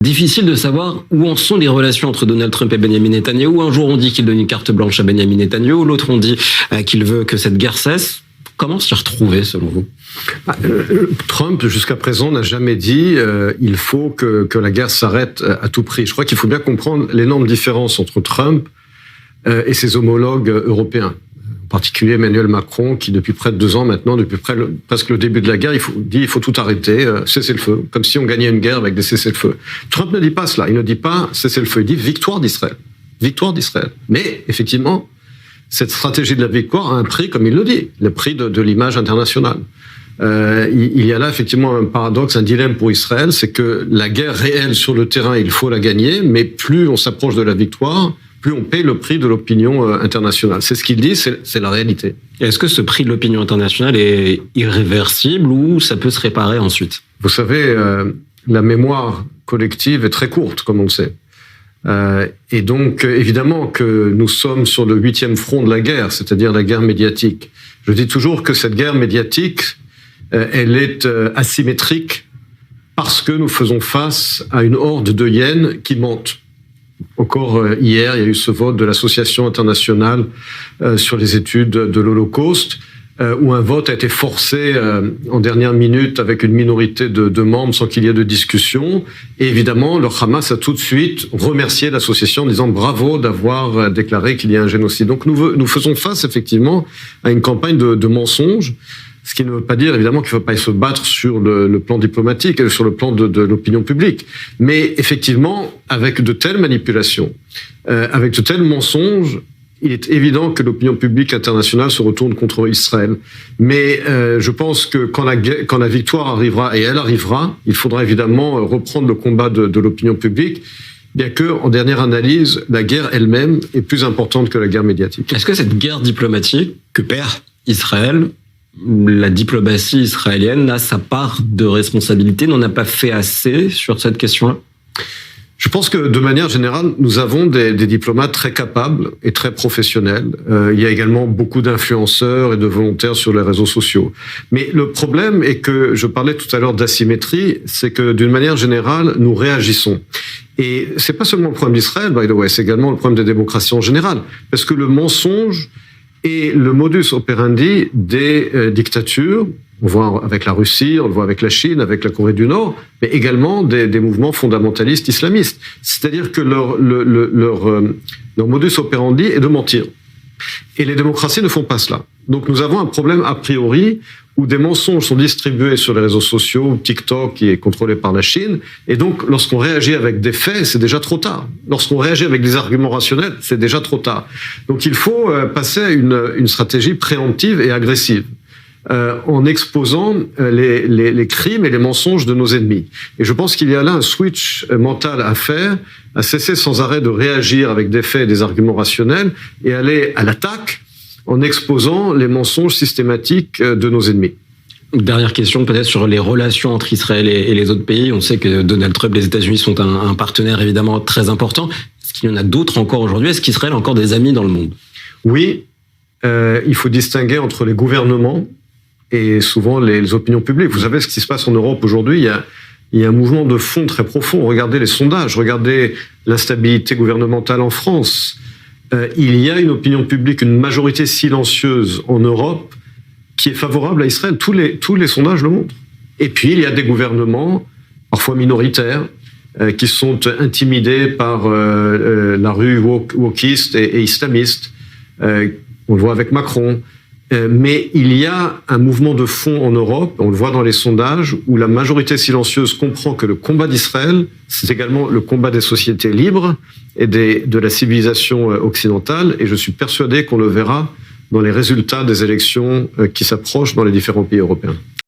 Difficile de savoir où en sont les relations entre Donald Trump et Benjamin Netanyahou. Un jour, on dit qu'il donne une carte blanche à Benjamin Netanyahou, l'autre, on dit qu'il veut que cette guerre cesse. Comment s'y retrouver, selon vous ? Trump, jusqu'à présent, n'a jamais dit il faut que la guerre s'arrête à tout prix. Je crois qu'il faut bien comprendre l'énorme différence entre Trump et ses homologues européens. En particulier Emmanuel Macron, qui depuis près de 2 ans maintenant, depuis presque le début de la guerre, il faut tout arrêter, cesser le feu, comme si on gagnait une guerre avec des cessez-le-feu. Trump ne dit pas cela, il ne dit pas cesser le feu, il dit victoire d'Israël. Victoire d'Israël. Mais effectivement, cette stratégie de la victoire a un prix, comme il le dit, le prix de l'image internationale. Il y a là effectivement un paradoxe, un dilemme pour Israël, c'est que la guerre réelle sur le terrain, il faut la gagner, mais plus on s'approche de la victoire, plus on paye le prix de l'opinion internationale. C'est ce qu'il dit, c'est la réalité. Est-ce que ce prix de l'opinion internationale est irréversible ou ça peut se réparer ensuite ? Vous savez, la mémoire collective est très courte, comme on le sait. Et donc, évidemment que nous sommes sur le 8e front de la guerre, c'est-à-dire la guerre médiatique. Je dis toujours que cette guerre médiatique, elle est asymétrique parce que nous faisons face à une horde de hyènes qui mentent. Encore hier, il y a eu ce vote de l'Association internationale sur les études de l'Holocauste, où un vote a été forcé en dernière minute avec une minorité de membres sans qu'il y ait de discussion. Et évidemment, le Hamas a tout de suite remercié l'association en disant bravo d'avoir déclaré qu'il y a un génocide. Donc nous faisons face effectivement à une campagne de mensonges. Ce qui ne veut pas dire, évidemment, qu'il ne faut pas se battre sur le plan diplomatique et sur le plan de l'opinion publique. Mais effectivement, avec de telles manipulations, avec de tels mensonges, il est évident que l'opinion publique internationale se retourne contre Israël. Mais je pense que quand la victoire arrivera, et elle arrivera, il faudra évidemment reprendre le combat de l'opinion publique, bien que, en dernière analyse, la guerre elle-même est plus importante que la guerre médiatique. Est-ce que cette guerre diplomatique que perd Israël, la diplomatie israélienne a sa part de responsabilité, n'en a pas fait assez sur cette question-là ? Je pense que, de manière générale, nous avons des diplomates très capables et très professionnels. Il y a également beaucoup d'influenceurs et de volontaires sur les réseaux sociaux. Mais le problème est que, je parlais tout à l'heure d'asymétrie, c'est que, d'une manière générale, nous réagissons. Et c'est pas seulement le problème d'Israël, by the way, c'est également le problème des démocraties en général. Parce que le mensonge est le modus operandi des dictatures. On voit avec la Russie, on le voit avec la Chine, avec la Corée du Nord, mais également des mouvements fondamentalistes islamistes. C'est-à-dire que leur modus operandi est de mentir. Et les démocraties ne font pas cela. Donc nous avons un problème a priori où des mensonges sont distribués sur les réseaux sociaux, TikTok qui est contrôlé par la Chine, et donc lorsqu'on réagit avec des faits, c'est déjà trop tard. Lorsqu'on réagit avec des arguments rationnels, c'est déjà trop tard. Donc il faut passer à une stratégie préemptive et agressive. En exposant les crimes et les mensonges de nos ennemis. Et je pense qu'il y a là un switch mental à faire, à cesser sans arrêt de réagir avec des faits et des arguments rationnels et aller à l'attaque en exposant les mensonges systématiques de nos ennemis. Dernière question peut-être sur les relations entre Israël et les autres pays. On sait que Donald Trump, les États-Unis sont un partenaire évidemment très important. Est-ce qu'il y en a d'autres encore aujourd'hui ? Est-ce qu'Israël a encore des amis dans le monde ? Oui, il faut distinguer entre les gouvernements et souvent les opinions publiques. Vous savez ce qui se passe en Europe aujourd'hui, il y a un mouvement de fond très profond. Regardez les sondages, regardez l'instabilité gouvernementale en France. Il y a une opinion publique, une majorité silencieuse en Europe qui est favorable à Israël. Tous les sondages le montrent. Et puis, il y a des gouvernements, parfois minoritaires, qui sont intimidés par la rue wokiste et islamiste. On le voit avec Macron. Mais il y a un mouvement de fond en Europe, on le voit dans les sondages, où la majorité silencieuse comprend que le combat d'Israël, c'est également le combat des sociétés libres et de la civilisation occidentale. Et je suis persuadé qu'on le verra dans les résultats des élections qui s'approchent dans les différents pays européens.